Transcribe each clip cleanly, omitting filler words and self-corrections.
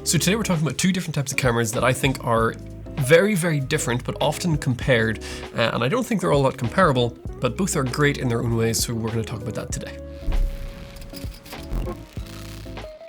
So today we're talking about two different types of cameras that I think are very, very different, but often compared. And I don't think they're all that comparable, but both are great in their own ways, so we're going to talk about that today.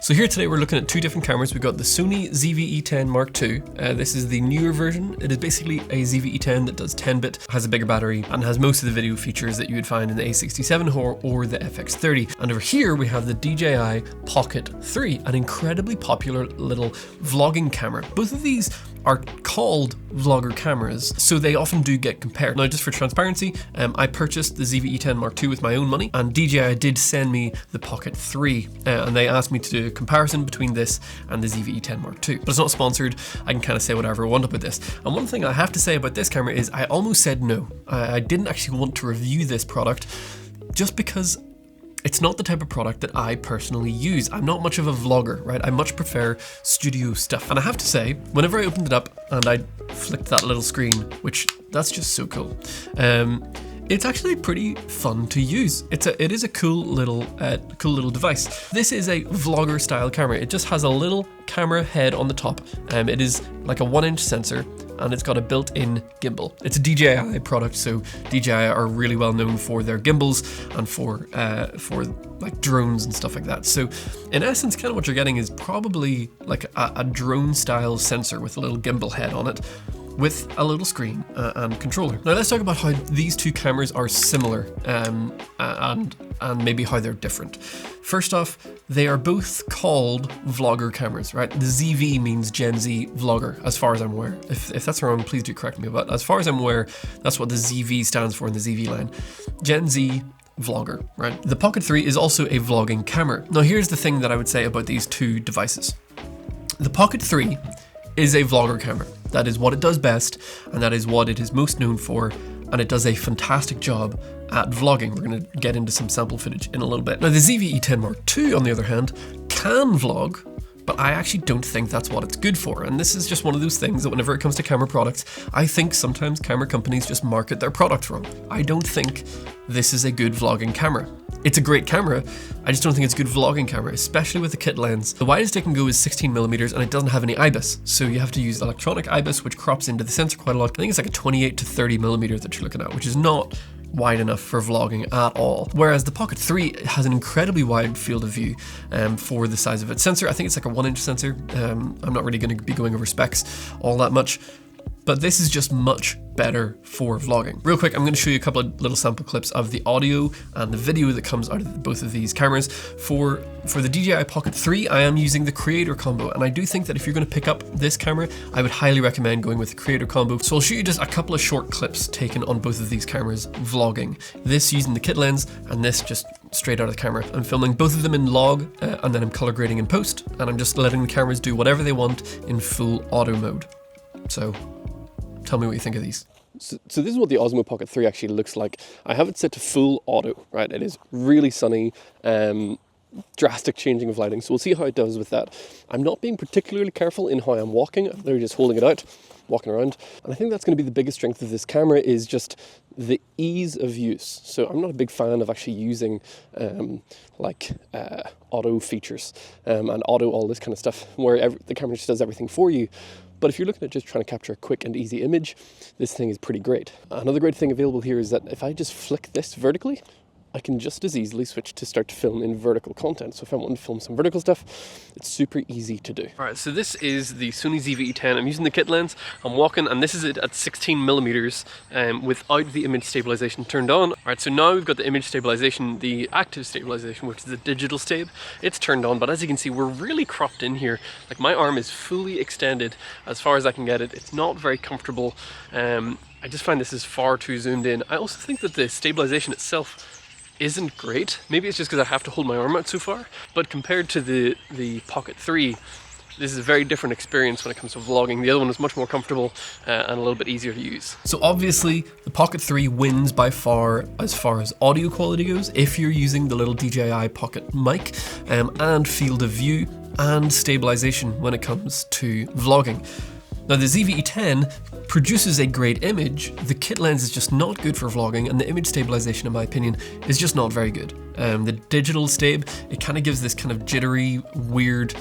So here today we're looking at two different cameras. We've got the Sony ZVE10 Mark II. This is the newer version. It is basically a ZVE10 that does 10-bit, has a bigger battery, and has most of the video features that you would find in the A67 or the FX30. And over here we have the DJI Pocket 3, an incredibly popular little vlogging camera. Both of these are called vlogger cameras, so they often do get compared. Now, just for transparency, I purchased the ZVE10 Mark II with my own money, and DJI did send me the Pocket 3, and they asked me to do a comparison between this and the ZVE10 Mark II. But it's not sponsored. I can kind of say whatever I want about this. And one thing I have to say about this camera is I almost said no. I didn't actually want to review this product just because it's not the type of product that I personally use. I'm not much of a vlogger, right? I much prefer studio stuff. And I have to say, whenever I opened it up and I flicked that little screen, which that's just so cool, it's actually pretty fun to use. It is a cool little device. This is a vlogger style camera. It just has a little camera head on the top. It is like a 1-inch sensor, and it's got a built-in gimbal. It's a DJI product, so DJI are really well known for their gimbals and for like drones and stuff like that. So in essence, kind of what you're getting is probably like a drone style sensor with a little gimbal head on it, with a little screen and controller. Now let's talk about how these two cameras are similar and maybe how they're different. First off, they are both called vlogger cameras, right? The ZV means Gen Z vlogger, as far as I'm aware. If that's wrong, please do correct me, but as far as I'm aware, that's what the ZV stands for in the ZV line. Gen Z vlogger, right? The Pocket 3 is also a vlogging camera. Now here's the thing that I would say about these two devices. The Pocket 3 is a vlogger camera. That is what it does best, and that is what it is most known for, and it does a fantastic job at vlogging. We're going to get into some sample footage in a little bit. Now the ZVE10 Mark II, on the other hand, can vlog, but I actually don't think that's what it's good for. And this is just one of those things that whenever it comes to camera products, I think sometimes camera companies just market their product wrong. I don't think this is a good vlogging camera. It's a great camera, I just don't think it's a good vlogging camera, especially with the kit lens. The widest it can go is 16mm, and it doesn't have any IBIS, so you have to use electronic IBIS, which crops into the sensor quite a lot. I think it's like a 28 to 30mm that you're looking at, which is not wide enough for vlogging at all. Whereas the Pocket 3 has an incredibly wide field of view for the size of its sensor. I think it's like a 1-inch sensor. I'm not really going to be going over specs all that much, but this is just much better for vlogging. Real quick, I'm going to show you a couple of little sample clips of the audio and the video that comes out of both of these cameras. For the DJI Pocket 3, I am using the Creator Combo, and I do think that if you're going to pick up this camera, I would highly recommend going with the Creator Combo. So I'll show you just a couple of short clips taken on both of these cameras vlogging. This using the kit lens, and this just straight out of the camera. I'm filming both of them in log, and then I'm color grading in post, and I'm just letting the cameras do whatever they want in full auto mode. So tell me what you think of these. So this is what the Osmo Pocket 3 actually looks like. I have it set to full auto, right? It is really sunny, drastic changing of lighting. So we'll see how it does with that. I'm not being particularly careful in how I'm walking. I'm literally just holding it out, walking around. And I think that's going to be the biggest strength of this camera, is just the ease of use. So I'm not a big fan of actually using auto features and auto all this kind of stuff, where the camera just does everything for you. But if you're looking at just trying to capture a quick and easy image, this thing is pretty great. Another great thing available here is that if I just flick this vertically, I can just as easily switch to start to film in vertical content. So if I want to film some vertical stuff, it's super easy to do. All right, so this is the Sony ZVE10. I'm using the kit lens. I'm walking, and this is it at 16mm without the image stabilization turned on. All right, so now we've got the image stabilization, the active stabilization, which is the digital stab. It's turned on, but as you can see, we're really cropped in here. Like, my arm is fully extended as far as I can get it. It's not very comfortable. I just find this is far too zoomed in. I also think that the stabilization itself isn't great. Maybe it's just because I have to hold my arm out so far, but compared to the Pocket 3, this is a very different experience when it comes to vlogging. The other one is much more comfortable and a little bit easier to use. So obviously the Pocket 3 wins by far as audio quality goes, if you're using the little DJI Pocket mic, and field of view and stabilization when it comes to vlogging. Now the ZVE10 produces a great image, the kit lens is just not good for vlogging, and the image stabilization, in my opinion, is just not very good. The digital stab, it kind of gives this kind of jittery, weird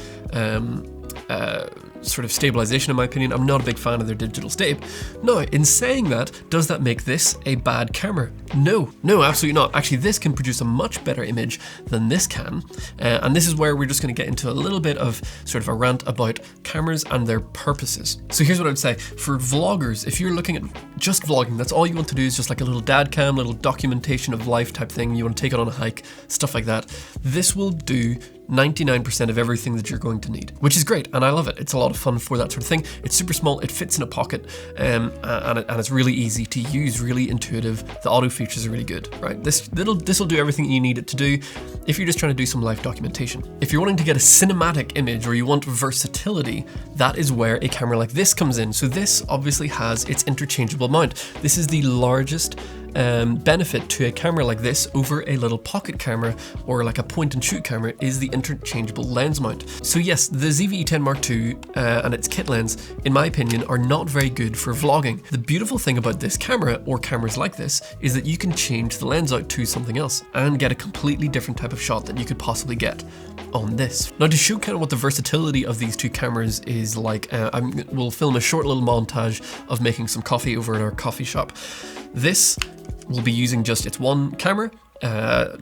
sort of stabilization in my opinion. I'm not a big fan of their digital stab. Now, in saying that, does that make this a bad camera? No, absolutely not. Actually, this can produce a much better image than this can. And this is where we're just going to get into a little bit of sort of a rant about cameras and their purposes. So here's what I would say. For vloggers, if you're looking at just vlogging, that's all you want to do is just like a little dad cam, little documentation of life type thing. You want to take it on a hike, stuff like that. This will do 99% of everything that you're going to need, which is great, and I love it. It's a lot of fun for that sort of thing. It's super small, it fits in a pocket, and it's really easy to use, really intuitive. The auto features are really good, right? This will do everything you need it to do if you're just trying to do some live documentation. If you're wanting to get a cinematic image or you want versatility, that is where a camera like this comes in. So this obviously has its interchangeable mount. This is the largest benefit to a camera like this over a little pocket camera or like a point and shoot camera is the interchangeable lens mount. So yes, the ZVE10 Mark II and its kit lens, in my opinion, are not very good for vlogging. The beautiful thing about this camera, or cameras like this, is that you can change the lens out to something else and get a completely different type of shot that you could possibly get on this. Now, to show kind of what the versatility of these two cameras is like, we'll film a short little montage of making some coffee over at our coffee shop. This will be using just its one camera,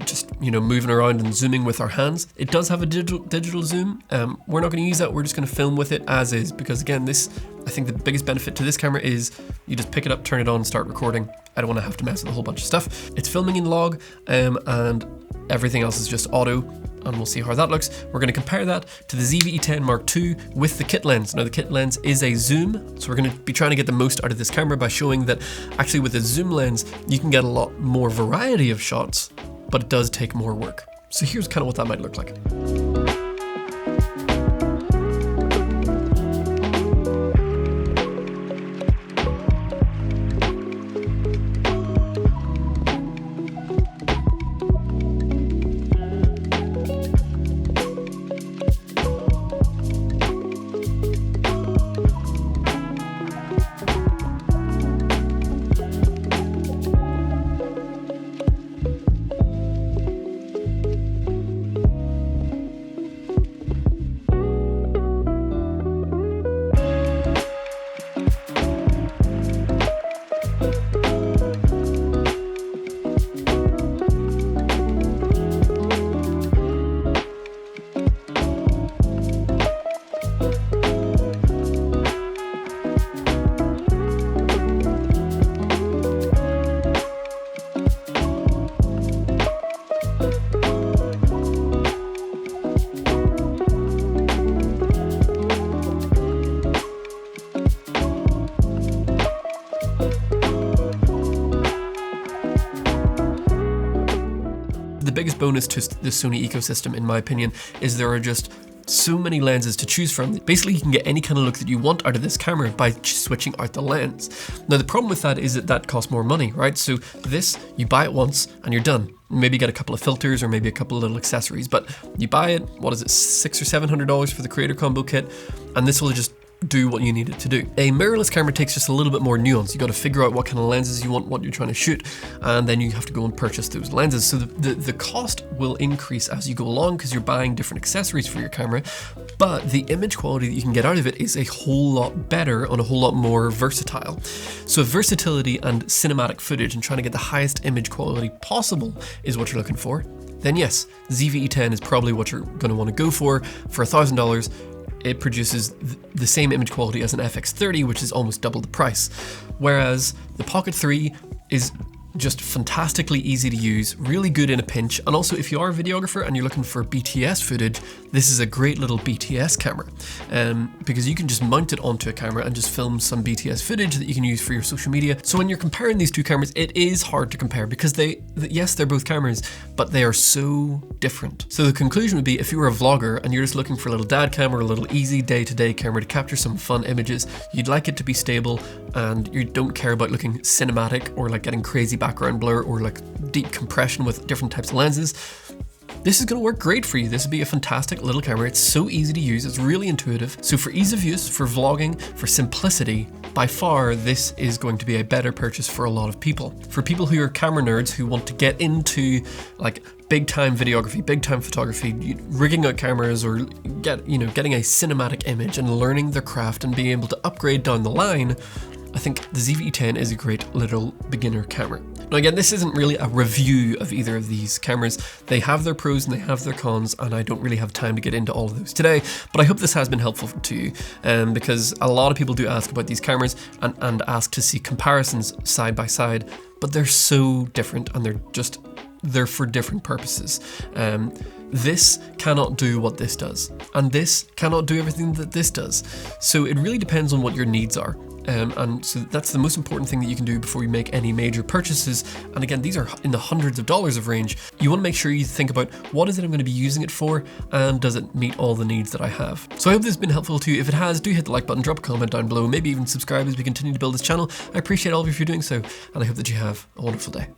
just, you know, moving around and zooming with our hands. It does have a digital zoom. We're not going to use that. We're just going to film with it as is, because again, I think the biggest benefit to this camera is you just pick it up, turn it on, start recording. I don't want to have to mess with a whole bunch of stuff. It's filming in log, and everything else is just auto, and we'll see how that looks. We're going to compare that to the ZVE10 Mark II with the kit lens. Now, the kit lens is a zoom, so we're going to be trying to get the most out of this camera by showing that actually with a zoom lens, you can get a lot more variety of shots, but it does take more work. So here's kind of what that might look like. The biggest bonus to the Sony ecosystem, in my opinion, is there are just so many lenses to choose from. Basically, you can get any kind of look that you want out of this camera by switching out the lens. Now, the problem with that is that costs more money, right? So this, you buy it once and you're done. Maybe get a couple of filters or maybe a couple of little accessories, but you buy it, what is it, $600 or $700 for the creator combo kit, and this will just do what you need it to do. A mirrorless camera takes just a little bit more nuance. You got to figure out what kind of lenses you want, what you're trying to shoot, and then you have to go and purchase those lenses. So the cost will increase as you go along because you're buying different accessories for your camera, but the image quality that you can get out of it is a whole lot better and a whole lot more versatile. So versatility and cinematic footage and trying to get the highest image quality possible is what you're looking for. Then yes, ZVE10 is probably what you're going to want to go for $1,000. It produces the same image quality as an FX30, which is almost double the price. Whereas the Pocket 3 is just fantastically easy to use, really good in a pinch, and also if you are a videographer and you're looking for BTS footage, this is a great little BTS camera, because you can just mount it onto a camera and just film some BTS footage that you can use for your social media. So when you're comparing these two cameras, it is hard to compare because yes, they're both cameras, but they are so different. So the conclusion would be, if you were a vlogger and you're just looking for a little dad camera, a little easy day-to-day camera to capture some fun images, you'd like it to be stable and you don't care about looking cinematic or like getting crazy background blur or like deep compression with different types of lenses, this is going to work great for you. This would be a fantastic little camera. It's so easy to use. It's really intuitive. So for ease of use, for vlogging, for simplicity, by far, this is going to be a better purchase for a lot of people. For people who are camera nerds who want to get into like big time videography, big time photography, rigging out cameras, or getting a cinematic image and learning their craft and being able to upgrade down the line, I think the ZVE10 is a great little beginner camera. Now again, this isn't really a review of either of these cameras. They have their pros and they have their cons, and I don't really have time to get into all of those today, but I hope this has been helpful to you, because a lot of people do ask about these cameras and ask to see comparisons side by side, but they're so different and they're for different purposes. This cannot do what this does, and this cannot do everything that this does. So it really depends on what your needs are. And so that's the most important thing that you can do before you make any major purchases. And again, these are in the hundreds of dollars of range. You want to make sure you think about what is it I'm going to be using it for, and does it meet all the needs that I have. So I hope this has been helpful to you. If it has, do hit the like button, drop a comment down below, maybe even subscribe as we continue to build this channel. I appreciate all of you for doing so, and I hope that you have a wonderful day.